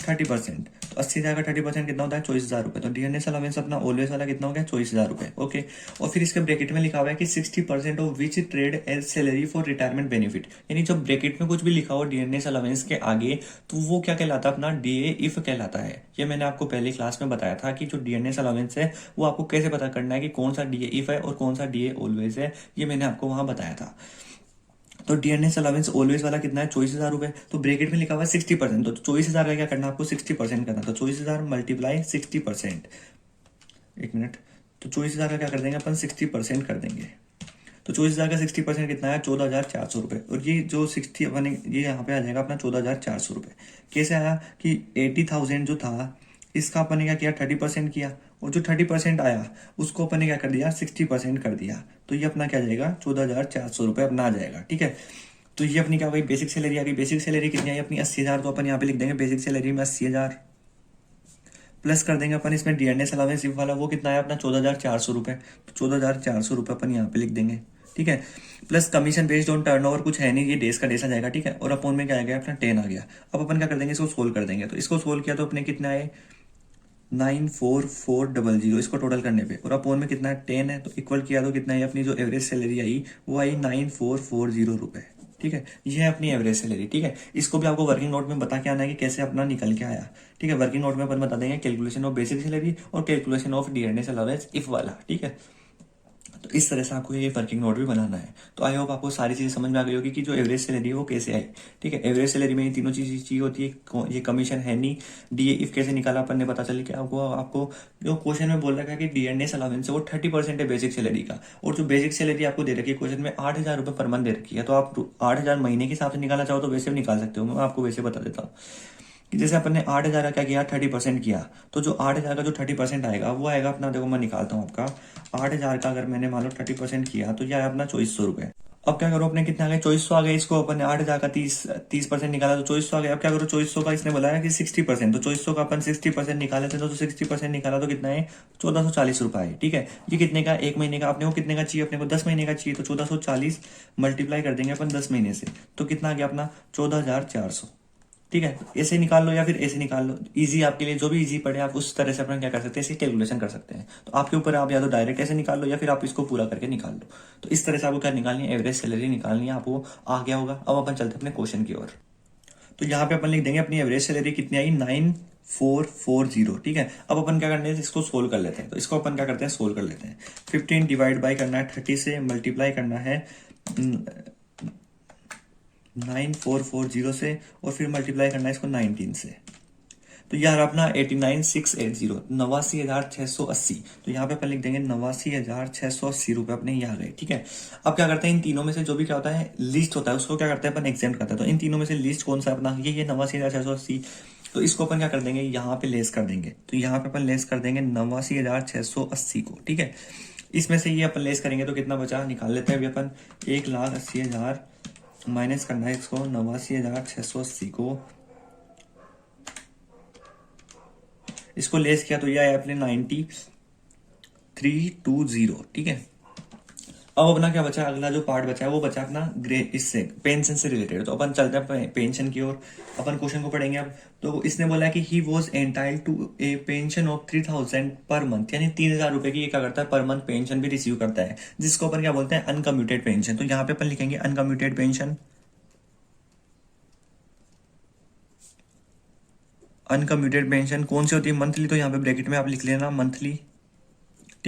30%, तो 80,000 का 30% कितना होता है, 24,000 रुपये। तो डीएनएस अलाउंस अपना ऑलवेज वाला कितना हो गया, 24,000 रुपये, ओके। और फिर इसके ब्रैकेट में लिखा हुआ है कि 60% of which treated as salary for retirement benefit. यानी जब ब्रैकेट में कुछ भी लिखा हो डीएनएस अलाउंस के आगे, तो वो क्या कहलाता है, अपना डीए इफ कहलाता है। ये मैंने आपको पहली क्लास में बताया था कि जो डीएनएस अलाउंस है वो आपको कैसे पता करना है कि कौन सा डीए इफ है और कौन सा डीए ऑलवेज है, ये मैंने आपको वहां बताया था। तो डीएनएस अलाउंस ऑलवेज वाला कितना है, 24,000 रुपये। तो ब्रैकेट में लिखा हुआ है 60%, तो 24,000 का क्या करना है आपको, 60% करना। तो 24,000 मल्टीप्लाई 60%, एक मिनट। तो 24,000 का क्या कर देंगे अपन, 60% कर देंगे। तो 24,000 का 60% कितना है, 14,400 रुपये। और ये जो 60 अपन, ये यहाँ पे आ जाएगा अपना 14,400 रुपये। कैसे आया कि 80,000 जो था इसका अपन ने क्या किया, 30% किया। और जो 30% आया उसको अपन ने क्या कर दिया, 60% कर दिया। तो ये अपना क्या जाएगा, 14,400 रुपये अपना आ जाएगा, ठीक है। तो ये अपनी क्या हो गई, बेसिक सैलरी आ गई। बेसिक सैलरी कितनी आई अपनी, 80,000। तो अपन यहाँ पे लिख देंगे बेसिक सैलरी में 80,000, प्लस कर देंगे अपन इसमें डीएनएस अलाउंस वाला, वो कितना है अपना, 14,400 रुपये। तो 14,400 रुपये अपन यहाँ पे लिख देंगे, ठीक है। Plus commission based on turnover कुछ है नहीं, ये डेज का डेज आ जाएगा, ठीक है। और अपन में क्या आ गया अपना 10 आ गया। अब अपन क्या कर देंगे, इसको सोल्व कर देंगे। तो इसको सोल्व किया तो अपने कितना है, 94400, इसको टोटल करने पे। और अपोन में कितना है, 10 है। तो इक्वल किया तो कितना है, अपनी जो एवरेज सैलरी आई वो आई 9,440 रुपये, ठीक है। ये है अपनी एवरेज सैलरी, ठीक है। इसको भी आपको वर्किंग नोट में बता के आना है कि कैसे अपना निकल के आया, ठीक है। वर्किंग नोट में अपन बता देंगे कैलकुलेशन ऑफ बेसिक सैलरी और calculation of DNS allowance if वाला, ठीक है। तो इस तरह से आपको ये वर्किंग नोट भी बनाना है। तो आई होप आपको सारी चीजें समझ में आ गई होगी कि जो एवरेज सैलरी है वो कैसे आई, ठीक है। एवरेज सैलरी में ये तीनों चीज चाहिए होती है, ये कमीशन है नहीं, डीए इफ कैसे निकाला अपन ने पता चल कि आपको आपको जो क्वेश्चन में बोल रखा है कि डीएनएस अलाउंस है वो 30% है बेसिक सैलरी का। और जो बेसिक सैलरी आपको दे रखी है क्वेश्चन में 8,000 रुपये पर मंथ दे रखी है। तो आप 8,000 महीने के हिसाब से निकालना चाहो तो वैसे भी निकाल सकते हो, मैं आपको वैसे बता देता हूँ कि जैसे अपन ने 8,000 का क्या किया, 30% किया। तो जो 8,000 का जो 30% आएगा वो आएगा अपना, देखो मैं निकालता हूँ आपका। 8,000 का अगर मैंने मान लो 30% किया तो यह आया अपना 2,400 रुपये। अब क्या करो, अपने कितने आ गए, 2,400 आ गए। इसको अपन ने 8,000 का 30% निकाला तो 2,400 आ गया। अब क्या करो, 2,400 का इसने बोला है कि 60%, तो 2,400 का अपन 60% निकाले थे, तो 60% निकाला तो कितना है, 1,440 रुपये है, ठीक है। ये कितने का, 1 महीने का। अपने को कितने का चाहिए, अपने को 10 महीने का चाहिए। तो 1,440 मल्टीप्लाई कर देंगे अपन 10 महीने से, तो कितना आ गया अपना, 14,400, ठीक है। ऐसे निकाल लो या फिर ऐसे निकाल लो, इजी आपके लिए, जो भी इजी पड़े आप उस तरह से अपना क्या कर सकते हैं, इसकी कैलकुलेशन कर सकते हैं। तो आपके ऊपर, आप या तो डायरेक्ट ऐसे निकाल लो या फिर आप इसको पूरा करके निकाल लो। तो इस तरह से आपको क्या निकालनी है, एवरेज सैलरी निकालनी है, आपको आ गया होगा। अब अपन चलते हैं अपने क्वेश्चन की ओर। तो यहाँ पे अपन लिख देंगे अपनी एवरेज सैलरी कितनी आई, 9,440, ठीक है। अब अपन क्या करना है, इसको सोल्व कर लेते हैं। तो इसको अपन क्या करते हैं, सोल्व कर लेते हैं। 15 डिवाइड बाई करना है 30 से, मल्टीप्लाई करना है 9,440 से, और फिर मल्टीप्लाई करना है इसको 19 से। तो यार अपना 89,680, 89,680। तो यहाँ पे अपन लिख देंगे 89,680 रुपये अपने ये आ गए, ठीक है। अब क्या करते हैं, इन तीनों में से जो भी क्या होता है, लिस्ट होता है, उसको क्या करते हैं अपन, एग्जेम्प्ट करते हैं। तो इन तीनों में से लिस्ट कौन सा अपना, ये 89,680। तो इसको अपन क्या कर देंगे, यहाँ पे लेस कर देंगे। तो यहाँ पे अपन लेस कर देंगे 89,680 को, ठीक है। इसमें से ये अपन लेस करेंगे तो कितना बचा, निकाल लेते हैं अभी अपन। 1,80,000 माइनस करना है इसको 89,680 को, इसको लेस किया तो ये आया अपने 93,220, ठीक है। अब अपना क्या बचा, अगला जो पार्ट बचा है वो बचा अपना ग्रे, इससे पेंशन से रिलेटेड। तो अपन चलते हैं पेंशन की ओर। अपन क्वेश्चन को पढ़ेंगे अब। तो इसने बोला कि he was entitled to a pension of 3,000 per month, यानी 3,000 रुपए की ये क्या करता है, पर मंथ पेंशन भी रिसीव करता है, जिसको अपन क्या बोलते हैं, अनकम्यूटेड पेंशन। तो यहाँ पे अपन लिखेंगे अनकम्यूटेड पेंशन। अनकम्यूटेड पेंशन कौन सी होती है, मंथली। तो यहाँ पे ब्रैकेट में आप लिख लेना मंथली,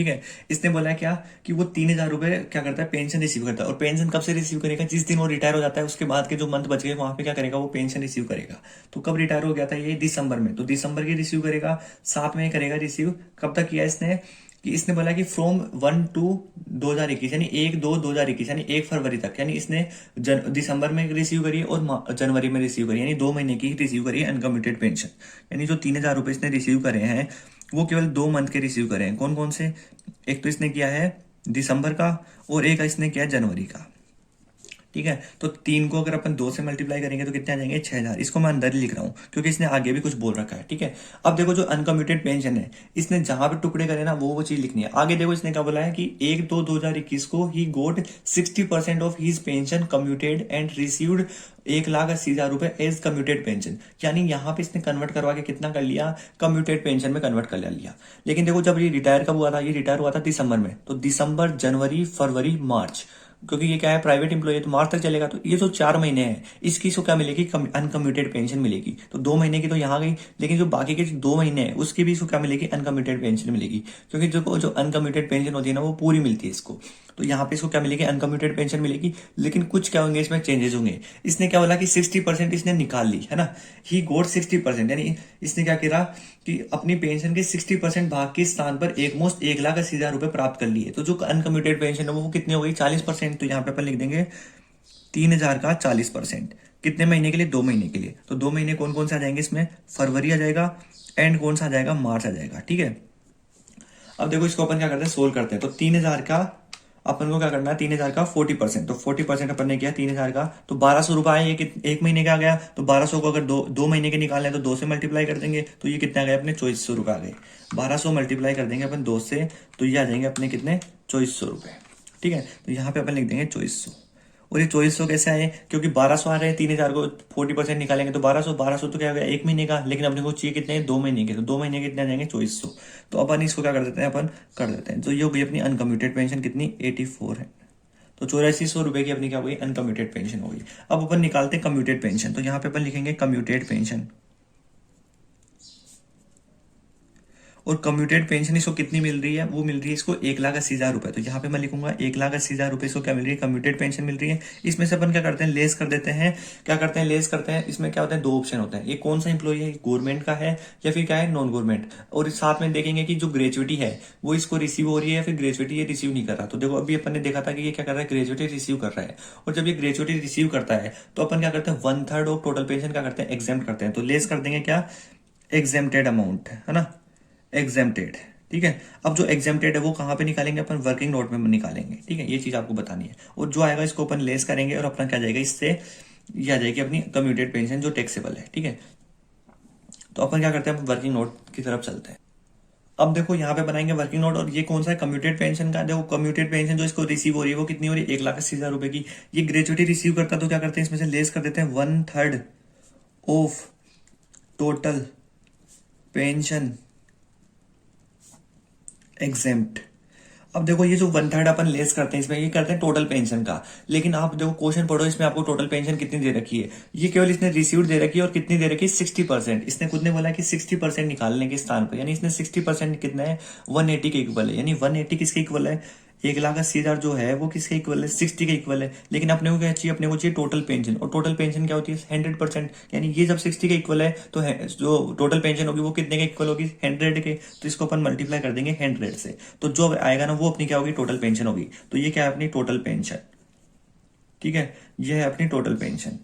ठीक है। इसने बोला क्या कि वो 3,000 रुपए क्या करता है, पेंशन रिसीव करता है। और पेंशन कब से रिसीव करेगा, जिस दिन वो रिटायर हो जाता है उसके बाद के जो मंथ बच गए वहां पे क्या करेगा, वो पेंशन रिसीव करेगा। तो कब रिटायर हो गया था ये, दिसंबर में, तो दिसंबर की रिसीव करेगा, साथ में करेगा रिसीव। कब तक किया इसने, कि इसने बोला कि फ्रॉम 1/2/2021 यानी 1/2/2021 यानी 1 फरवरी तक, यानी इसने दिसंबर में रिसीव करी और जनवरी में रिसीव करी, यानी 2 महीने की रिसीव करी अनकमिटेड पेंशन। यानी जो 3,000 रुपए इसने रिसीव करे हैं वो केवल 2 मंथ के रिसीव करे हैं। कौन कौन से, एक तो इसने किया है दिसंबर का और एक इसने किया है जनवरी का। ठीक है, तो 3 को अगर अपन 2 से मल्टीप्लाई करेंगे तो कितने आ जाएंगे, 6,000। इसको मैं अंदर ही लिख रहा हूँ क्योंकि इसने आगे भी कुछ बोल रखा है। ठीक है, अब देखो जो अनकम्यूटेड पेंशन है, इसने जहां पे टुकड़े करे ना वो चीज लिखनी है। आगे देखो इसने क्या बोला है कि 1/2/2021 को ही गोट 60% of his pension commuted and received 1,80,000 रुपए एज कम्यूटेड पेंशन। यानी यहाँ पे इसने कन्वर्ट करवा के कितना कर लिया, कम्यूटेड पेंशन में कन्वर्ट कर लिया। लेकिन देखो जब ये रिटायर कब हुआ था, ये रिटायर हुआ था दिसंबर में, तो दिसंबर, जनवरी, फरवरी, मार्च, क्योंकि ये क्या है, प्राइवेट एम्प्लॉय है तो मार्च तक चलेगा। तो ये जो 4 महीने हैं इसकी इसको क्या मिलेगी, अनकम्यूटेड पेंशन मिलेगी। तो 2 महीने की तो यहाँ गई, लेकिन जो बाकी के 2 महीने हैं उसकी भी इसको क्या मिलेगी, अनकम्यूटेड पेंशन मिलेगी। क्योंकि जो अनकम्यूटेड पेंशन होती है ना वो पूरी मिलती है इसको। तो यहाँ पे इसको क्या मिलेगी, अनकम्यूटेड पेंशन मिलेगी। लेकिन कुछ क्या होंगे इसमें, चेंजेस होंगे। इसने क्या बोला कि 60% इसने निकाल ली है ना, ही गोट 60%, यानी इसने क्या करा कि अपनी पेंशन के 60% भाग के स्थान पर एक मुश्त 1,80,000 रुपए प्राप्त कर लिए। तो जो अनकम्यूटेड पेंशन है वो कितनी हो गई, 40%। तो यहाँ पे अपन लिख देंगे 3,000 का 40%। कितने महीने के लिए, 2 महीने के लिए। तो 2 महीने कौन कौन से आ जाएंगे इसमें, फरवरी आ जाएगा, एंड कौन सा आ जाएगा, मार्च आ जाएगा। ठीक है, अब देखो इसको अपन क्या करते हैं, सोल्व करते हैं। तो 3,000 का अपन को क्या करना है, 3,000 का 40%, तो 40% अपन ने किया 3,000 का, तो 1,200 रुपए आए, एक महीने का आ गया। तो 1,200 को अगर दो महीने के निकालने हैं तो 2 से मल्टीप्लाई कर देंगे, तो ये कितने आ गए अपने, 2,400 रुपए आ गए। 1,200 मल्टीप्लाई कर देंगे अपन 2 से, तो ये आ जाएंगे अपने कितने, 2,400 रुपए। ठीक है, तो यहाँ पे अपन लिख देंगे 2,400। और ये 2,400 कैसे आए, क्योंकि 1,200 आ रहे हैं, 3,000 को 40% निकालेंगे तो 1,200 तो क्या हो गया, एक महीने का। लेकिन अपने को चाहिए कितने, 2 महीने के, तो 2 महीने के कितने आ जाएंगे, 2,400। तो अपन इसको क्या कर देते हैं, अपन कर देते हैं। तो ये हो गई अपनी अनकम्यूटेड पेंशन कितनी, 84 है। तो 8,400 रुपए की अपनी क्या हुई, अनकम्यूटेड पेंशन हो गई। अब अपन निकालते हैं कम्यूटेड पेंशन। तो यहाँ पे अपन लिखेंगे कम्यूटेड पेंशन, और कम्यूटेड पेंशन इसको कितनी मिल रही है, वो मिल रही है इसको 1,80,000 रुपए। तो यहाँ पे मैं लिखूंगा 1,80,000 रुपए इसको क्या मिल रही है, कम्यूटेड पेंशन मिल रही है। इसमें से अपन क्या करते हैं, लेस कर देते हैं। क्या करते हैं, लेस करते हैं। इसमें क्या होता है, 2 ऑप्शन होते हैं। ये कौन सा इंप्लॉय है, गवर्नमेंट का है या फिर क्या है, नॉन गवर्नमेंट। और साथ में देखेंगे कि जो ग्रेजुएटी है वो इसको रिसीव हो रही है या फिर ग्रेजुएटी ये रिसीव नहीं कर रहा। तो देखो अभी अपन ने देखा था कि ये क्या कर रहा है, ग्रेजुएटी रिसीव कर रहा है। और जब ये ग्रेजुएटी रिसीव करता है तो अपन क्या करते हैं, 1/3 ऑफ टोटल पेंशन क्या करते हैं, एग्जेम्प्ट करते हैं। तो लेस कर देंगे क्या, एग्जेम्प्टेड अमाउंट है ना, एग्जेम्प्टेड। ठीक है, अब जो एग्जेम्प्टेड है वो कहाँ पे निकालेंगे, अपन वर्किंग नोट में निकालेंगे। ठीक है, ये चीज आपको बतानी है। और जो आएगा इसको अपन लेस करेंगे और अपना क्या जाएगा, इससे ये आ जाएगी अपनी कम्यूटेड पेंशन जो टैक्सेबल है। ठीक है, तो अपन क्या करते हैं, वर्किंग नोट की तरफ चलते हैं। अब देखो यहाँ पे बनाएंगे वर्किंग नोट, और ये कौन सा है, कम्यूटेड पेंशन का। देखो कम्यूटेड पेंशन जो इसको रिसीव हो रही है वो कितनी हो रही है, 1,80,000 रुपए की। ये ग्रेजुएटी रिसीव करता है तो क्या करते हैं, इसमें से लेस कर देते हैं 1/3 ऑफ टोटल पेंशन एग्जेम्प्ट। अब देखो ये जो 1/3 अपन लेस करते हैं इसमें, ये करते हैं टोटल पेंशन का। लेकिन आप देखो क्वेश्चन पढ़ो, इसमें आपको टोटल पेंशन कितनी दे रखी है, ये केवल इसने रिसीव्ड दे रखी है। और कितनी दे रखी है, 60%। इसने खुद ने बोला कि 60% निकालने के स्थान पर, यानी इसने 60% कितना है, 180 के इक्वल है। यानी 180 किसके इक्वल है, 1,80,000 जो है वो किसके इक्वल है, 60 के इक्वल है। लेकिन अपने को क्या चाहिए, अपने को चाहिए टोटल पेंशन। और टोटल पेंशन क्या होती है, 100%। यानी ये जब 60 के इक्वल है तो जो टोटल पेंशन होगी वो कितने के इक्वल होगी, 100 के। तो इसको अपन मल्टीप्लाई कर देंगे 100 से, तो जो आएगा ना वो अपनी क्या होगी, टोटल पेंशन होगी। तो ये क्या है, अपनी टोटल पेंशन। ठीक है, ये है अपनी टोटल पेंशन।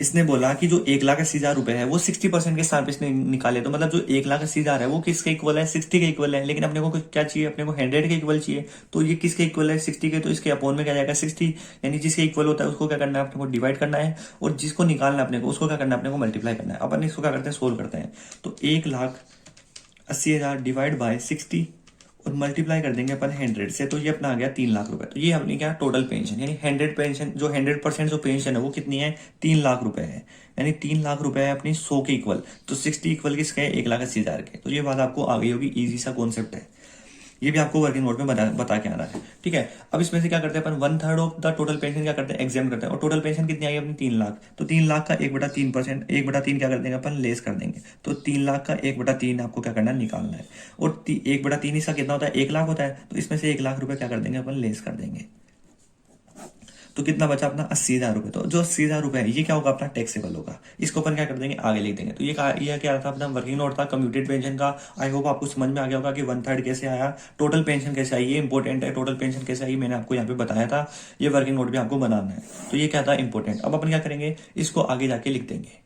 इसने बोला कि जो 1,80,000 रुपए है वो 60% के स्थान पे इसने निकाले। तो मतलब जो 1,80,000 है वो किसके इक्वल है, 60 के इक्वल है। लेकिन अपने को क्या चाहिए, अपने को 100 के इक्वल चाहिए। तो ये किसके इक्वल है, 60 के। तो इसके अपोन में क्या जाएगा, 60। यानी जिसके इक्वल होता है उसको क्या करना है, अपने को डिवाइड करना है। और जिसको निकालना है अपने को उसको क्या करना है, अपने को मल्टीप्लाई करना है। अपन इसको क्या करते हैं, सोल्व करते हैं। तो 1,80,000 डिवाइड बाय 60 और मल्टीप्लाई कर देंगे अपन 100 से, तो ये अपना आ गया 3,00,000 रुपए। तो ये अपनी क्या, टोटल पेंशन, यानी 100 पेंशन, जो 100% जो पेंशन है वो कितनी है, 3,00,000 रुपए है। यानी 3,00,000 रुपए है अपनी 100 के इक्वल। तो 60 इक्वल किसके है, 1,80,000 के। तो ये बात आपको आ गई होगी, इजी सा कॉन्सेप्ट है। ये भी आपको वर्किंग नोट में बता के आना है। ठीक है, अब इसमें से क्या करते हैं अपन, 1/3 ऑफ द टोटल पेंशन क्या करते हैं, एग्जाम करते हैं। और टोटल पेंशन कितनी आई अपनी 3 लाख, तो 3 लाख का 1/3%, 1/3 क्या कर देंगे अपन, लेस कर देंगे। तो 3 लाख का 1/3 आपको क्या करना है, निकालना है। और 1/3 इसका कितना होता है, 1 लाख होता है। तो इसमें से 1 लाख रुपए क्या कर देंगे अपन, लेस कर देंगे। तो कितना बचा अपना, 80,000 रुपए। तो जो 80,000 रुपए है ये क्या होगा, अपना टैक्सेबल होगा। इसको अपन क्या कर देंगे, आगे लिख देंगे। तो ये क्या था, अपना वर्किंग नोट था कम्यूटेड पेंशन का। आई होप आपको समझ में आ गया होगा कि 1/3 कैसे आया, टोटल पेंशन कैसे आई, ये इंपॉर्टेंट है। टोटल पेंशन कैसे आई मैंने आपको यहाँ पे बताया था, ये वर्किंग नोट भी आपको बनाना है। तो ये क्या था, इंपॉर्टेंट। अब अपन क्या करेंगे, इसको आगे जाके लिख देंगे।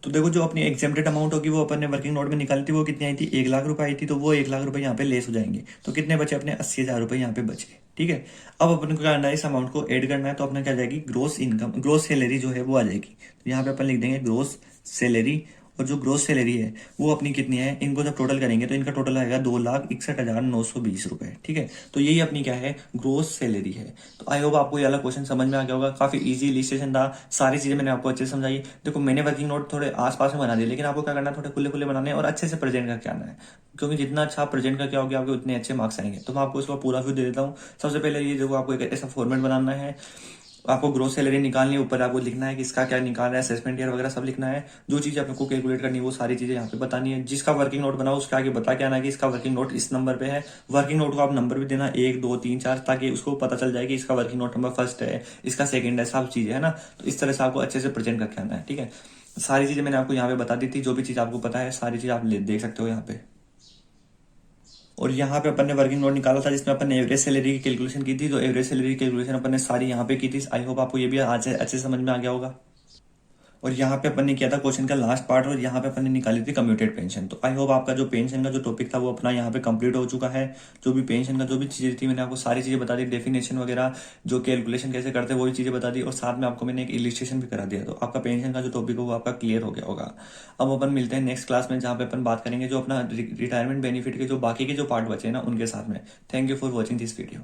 तो देखो जो अपनी एग्जेम्प्टेड अमाउंट होगी वो अपन ने वर्किंग नोट में निकाली थी, वो कितनी आई थी, 1 लाख रुपए आई थी। तो वो 1 लाख रुपए यहाँ पे लेस हो जाएंगे। तो कितने बचे अपने, 80,000 रुपए यहाँ पे बचे। ठीक है, अब अपन को क्या करना है, इस अमाउंट को ऐड करना है। तो अपना क्या जाएगी, ग्रोस इनकम, ग्रोस सैलरी जो है वो आ जाएगी। तो यहाँ पे अपन लिख देंगे ग्रोस सैलरी। और जो ग्रोस सैलरी है वो अपनी कितनी है, इनको जब टोटल करेंगे तो इनका टोटल आएगा 2,61,920 रुपए। ठीक है, तो यही अपनी क्या है, ग्रोस सैलरी है। तो आई होप आपको ये वाला क्वेश्चन समझ में आ गया होगा। काफी इजी इलिस्ट्रेशन था, सारी चीजें मैंने आपको अच्छे से समझाई। देखो मैंने वर्किंग नोट थोड़े आसपास में बना दिए, लेकिन आपको क्या करना है, थोड़े खुले खुले बनाने और अच्छे से प्रेजेंट करके आना है। क्योंकि जितना अच्छा आप प्रेजेंट करके आओगे आपके उतने अच्छे मार्क्स आएंगे। तो मैं आपको इसका पूरा व्यू दे देता हूँ। सबसे पहले ये देखो, आपको एक ऐसा फॉर्मेट बनाना है। आपको ग्रोस सैलरी निकालनी है, ऊपर आपको लिखना है कि इसका क्या निकाल रहा है, असेसमेंट ईयर वगैरह सब लिखना है। जो चीज़ आपको कैलकुलेट करनी है वो सारी चीज़ें यहाँ पे बतानी है। जिसका वर्किंग नोट बनाओ उसके आगे बता के आना है कि इसका वर्किंग नोट इस नंबर पे है। वर्किंग नोट को आप नंबर भी देना 1 2 3 4, ताकि उसको पता चल जाए कि इसका वर्किंग नोट नंबर फर्स्ट है, इसका सेकंड है, सब चीज़ें है ना। तो इस तरह से आपको अच्छे से प्रेजेंट करके आना है। ठीक है, सारी चीज़ें मैंने आपको यहाँ पे बता दी थी। जो भी चीज़ आपको पता है सारी चीज़ आप देख सकते हो यहाँ पे। और यहाँ पे अपन ने वर्किंग नोट निकाला था जिसमें अपन ने एवरेज सैलरी की कैलकुलेशन की थी। तो एवरेज सैलरी की कैलकुलेशन अपन ने सारी यहाँ पे की थी। आई होप आपको ये भी आज से अच्छे से समझ में आ गया होगा। और यहाँ पे अपन ने किया था क्वेश्चन का लास्ट पार्ट, और यहाँ पे अपन ने निकाली थी कम्यूटेड पेंशन। तो आई होप आपका जो पेंशन का जो टॉपिक था वो अपना यहाँ पे कंप्लीट हो चुका है। जो भी पेंशन का जो भी चीजें थी मैंने आपको सारी चीजें बता दी, डेफिनेशन वगैरह, जो कैलकुलेशन कैसे करते हैं वो भी चीजें बता दी। और साथ में आपको मैंने एक इलिस्ट्रेशन भी करा दिया। तो आपका पेंशन का जो टॉपिक है वो आपका क्लियर हो गया होगा। अब अपन मिलते हैं नेक्स्ट क्लास में, जहाँ पे अपन बात करेंगे जो अपना रिटायरमेंट बेनिफिट के जो बाकी के जो पार्ट बचे हैं ना उनके साथ में। Thank you for watching this video.